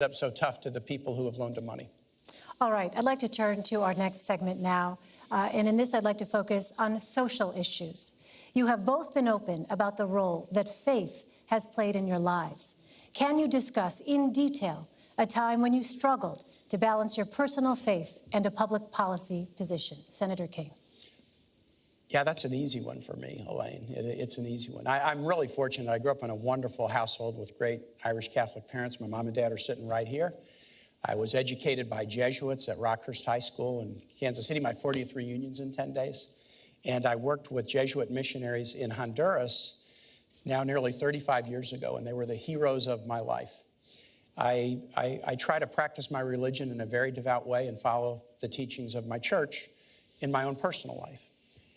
up so tough to the people who have loaned him money. All right, I'd like to turn to our next segment now. And in this, I'd like to focus on social issues. You have both been open about the role that faith has played in your lives. Can you discuss in detail a time when you struggled to balance your personal faith and a public policy position? Senator King. Yeah, that's an easy one for me, Elaine. It's an easy one. I'm really fortunate. I grew up in a wonderful household with great Irish Catholic parents. My mom and dad are sitting right here. I was educated by Jesuits at Rockhurst High School in Kansas City, my 40th reunions in 10 days. And I worked with Jesuit missionaries in Honduras now nearly 35 years ago, and they were the heroes of my life. I try to practice my religion in a very devout way and follow the teachings of my church in my own personal life.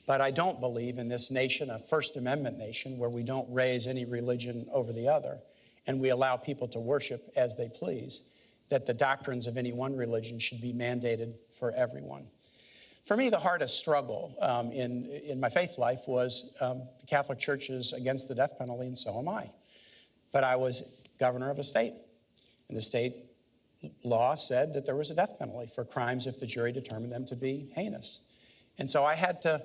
But I don't believe in this nation, a First Amendment nation, where we don't raise any religion over the other and we allow people to worship as they please, that the doctrines of any one religion should be mandated for everyone. For me, the hardest struggle in my faith life was the Catholic Church is against the death penalty, and so am I. But I was governor of a state, and the state law said that there was a death penalty for crimes if the jury determined them to be heinous. And so I had to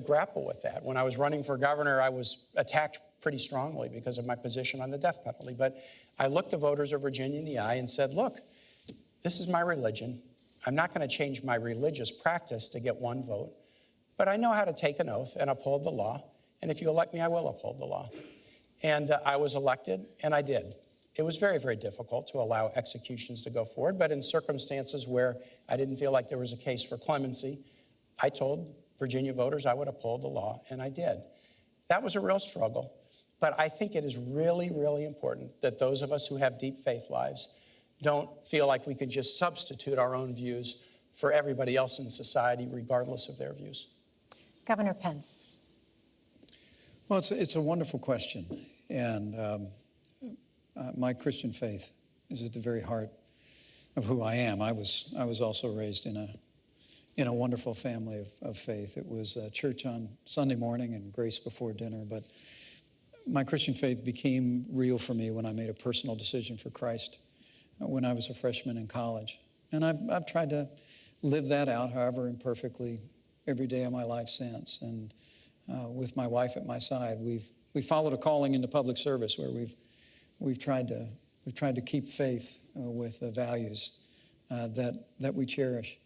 grapple with that. When I was running for governor, I was attacked pretty strongly because of my position on the death penalty. But I looked the voters of Virginia in the eye and said, look, this is my religion. I'm not going to change my religious practice to get one vote, but I know how to take an oath and uphold the law. And if you elect me, I will uphold the law. And I was elected, and I did. It was very, very difficult to allow executions to go forward, but in circumstances where I didn't feel like there was a case for clemency, I told Virginia voters I would uphold the law, and I did. That was a real struggle, but I think it is really, really important that those of us who have deep faith lives don't feel like we can just substitute our own views for everybody else in society, regardless of their views. Governor Pence. Well, it's a wonderful question, and my Christian faith is at the very heart of who I am. I was also raised in a wonderful family of faith. It was church on Sunday morning and grace before dinner, but my Christian faith became real for me when I made a personal decision for Christ when I was a freshman in college. And I've tried to live that out, however imperfectly, every day of my life since. And with my wife at my side, we followed a calling into public service where we've tried to keep faith with the values that we cherish.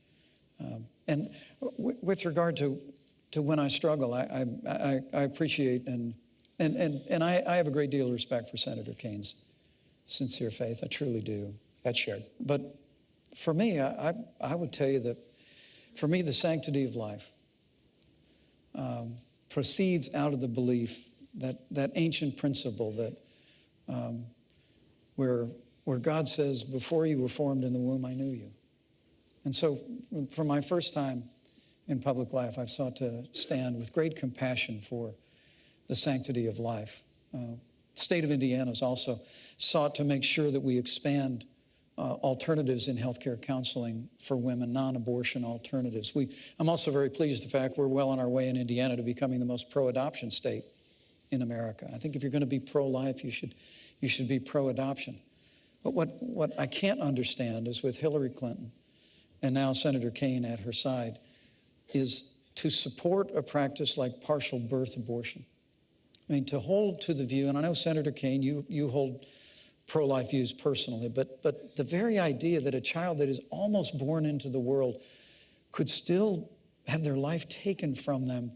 And with regard to when I struggle, I appreciate and I have a great deal of respect for Senator Kane's sincere faith. I truly do. That's shared. But for me, I would tell you that for me, the sanctity of life proceeds out of the belief that ancient principle that where God says, before you were formed in the womb, I knew you. And so for my first time in public life, I've sought to stand with great compassion for the sanctity of life. The state of Indiana has also sought to make sure that we expand alternatives in healthcare counseling for women, non-abortion alternatives. I'm also very pleased with the fact we're well on our way in Indiana to becoming the most pro-adoption state in America. I think if you're going to be pro-life, you should be pro-adoption. But what I can't understand is with Hillary Clinton and now Senator Kane at her side, is to support a practice like partial birth abortion. I mean, to hold to the view, and I know, Senator Kane, you hold pro-life views personally, but the very idea that a child that is almost born into the world could still have their life taken from them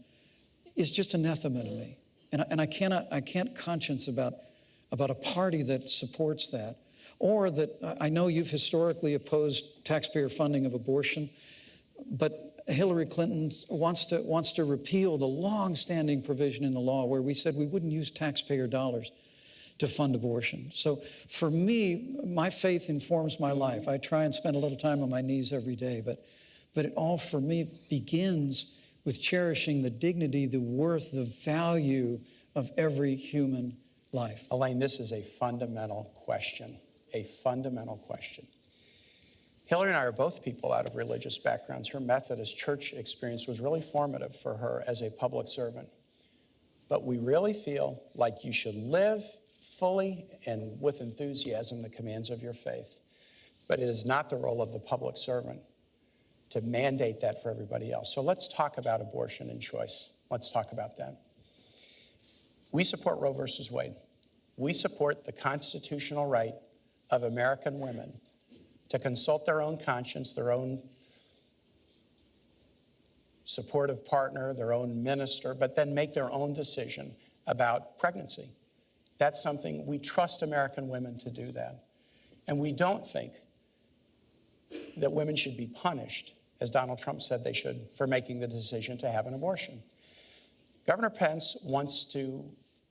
is just anathema to me. And I can't conscience about a party that supports that. Or that I know you've historically opposed taxpayer funding of abortion, but Hillary Clinton wants to repeal the long-standing provision in the law where we said we wouldn't use taxpayer dollars to fund abortion. So for me, my faith informs my life. I try and spend a little time on my knees every day, but it all for me begins with cherishing the dignity, the worth, the value of every human life. Elaine, this is a fundamental question. A fundamental question. Hillary and I are both people out of religious backgrounds. Her Methodist church experience was really formative for her as a public servant. But we really feel like you should live fully and with enthusiasm the commands of your faith. but it is not the role of the public servant to mandate that for everybody else. So let's talk about abortion and choice. Let's talk about that. We support Roe versus Wade. We support the constitutional right of American women to consult their own conscience, their own supportive partner, their own minister, but then make their own decision about pregnancy. That's something we trust American women to do that. And we don't think that women should be punished, as Donald Trump said they should, for making the decision to have an abortion. Governor Pence wants to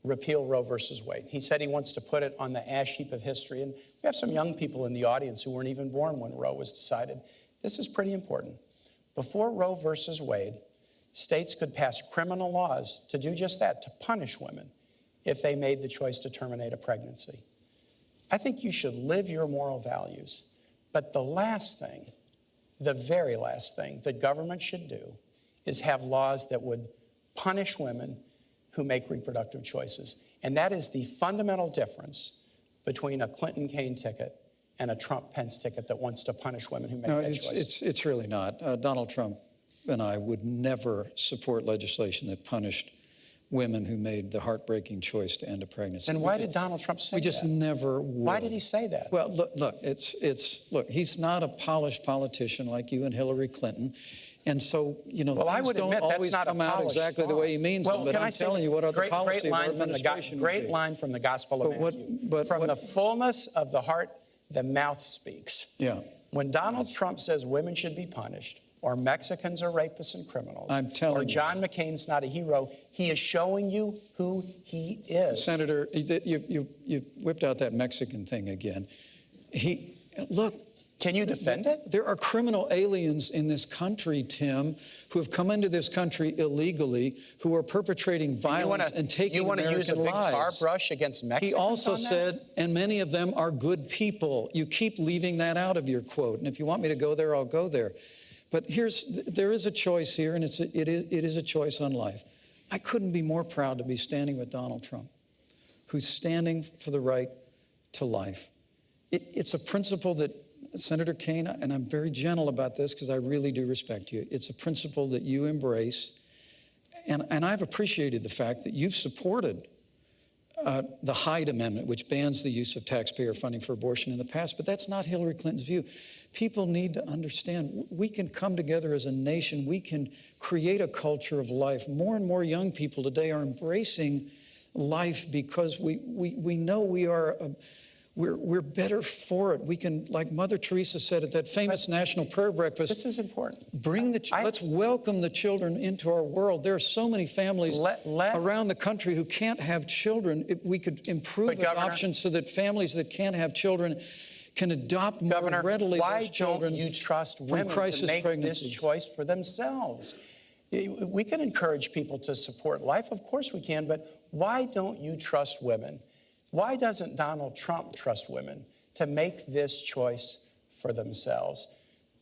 repeal Roe versus Wade. He said he wants to put it on the ash heap of history. And we have some young people in the audience who weren't even born when Roe was decided. This is pretty important. Before Roe versus Wade, states could pass criminal laws to do just that, to punish women if they made the choice to terminate a pregnancy. I think you should live your moral values. But the last thing, the very last thing that government should do is have laws that would punish women who make reproductive choices. And that is the fundamental difference between a Clinton-Kaine ticket and a Trump-Pence ticket that wants to punish women who make that choice. It's really not. Donald Trump and I would never support legislation that punished women who made the heartbreaking choice to end a pregnancy. Then why did Donald Trump say that? We just never would. Why did he say that? Well, look, he's not a polished politician like you and Hillary Clinton. And so, well, I would don't admit always that's not come a out exactly the way he means them. But I'm telling you what other policy of our administration would be. Great line from the Gospel of Matthew. From the fullness of the heart, the mouth speaks. Yeah. When Donald Trump says women should be punished, or Mexicans are rapists and criminals, I'm telling you. or John McCain's not a hero, he is showing you who he is. Senator, you whipped out that Mexican thing again. Look. Can you defend it? There are criminal aliens in this country, Tim, who have come into this country illegally, who are perpetrating violence and taking American lives. You want to use a big tar brush against Mexicans? He also said, and many of them are good people. You keep leaving that out of your quote. And if you want me to go there, I'll go there. But there is a choice here, and it is a choice on life. I couldn't be more proud to be standing with Donald Trump, who's standing for the right to life. It's a principle that Senator Kaine, and I'm very gentle about this because I really do respect you, it's a principle that you embrace. And I've appreciated the fact that you've supported the Hyde Amendment, which bans the use of taxpayer funding for abortion in the past. But that's not Hillary Clinton's view. People need to understand we can come together as a nation. We can create a culture of life. More and more young people today are embracing life because we know we're better for it. We can, like Mother Teresa said at that famous National Prayer Breakfast. This is important. Let's welcome the children into our world. There are so many families around the country who can't have children. We could improve adoption so that families that can't have children can adopt more readily those children. Why don't you trust women to make this choice for themselves? We can encourage people to support life. Of course we can, but why don't you trust women? Why doesn't Donald Trump trust women to make this choice for themselves?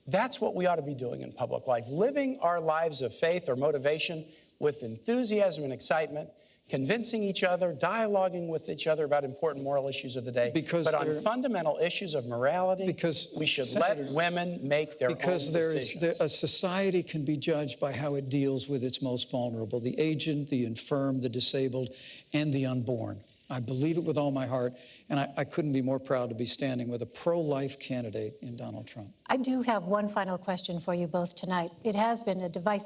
That's what we ought to be doing in public life, living our lives of faith or motivation with enthusiasm and excitement, convincing each other, dialoguing with each other about important moral issues of the day. But on fundamental issues of morality, we should let women make their own decisions. Because a society can be judged by how it deals with its most vulnerable, the aged, the infirm, the disabled, and the unborn. I believe it with all my heart, and I couldn't be more proud to be standing with a pro-life candidate in Donald Trump. I do have one final question for you both tonight. It has been a divisive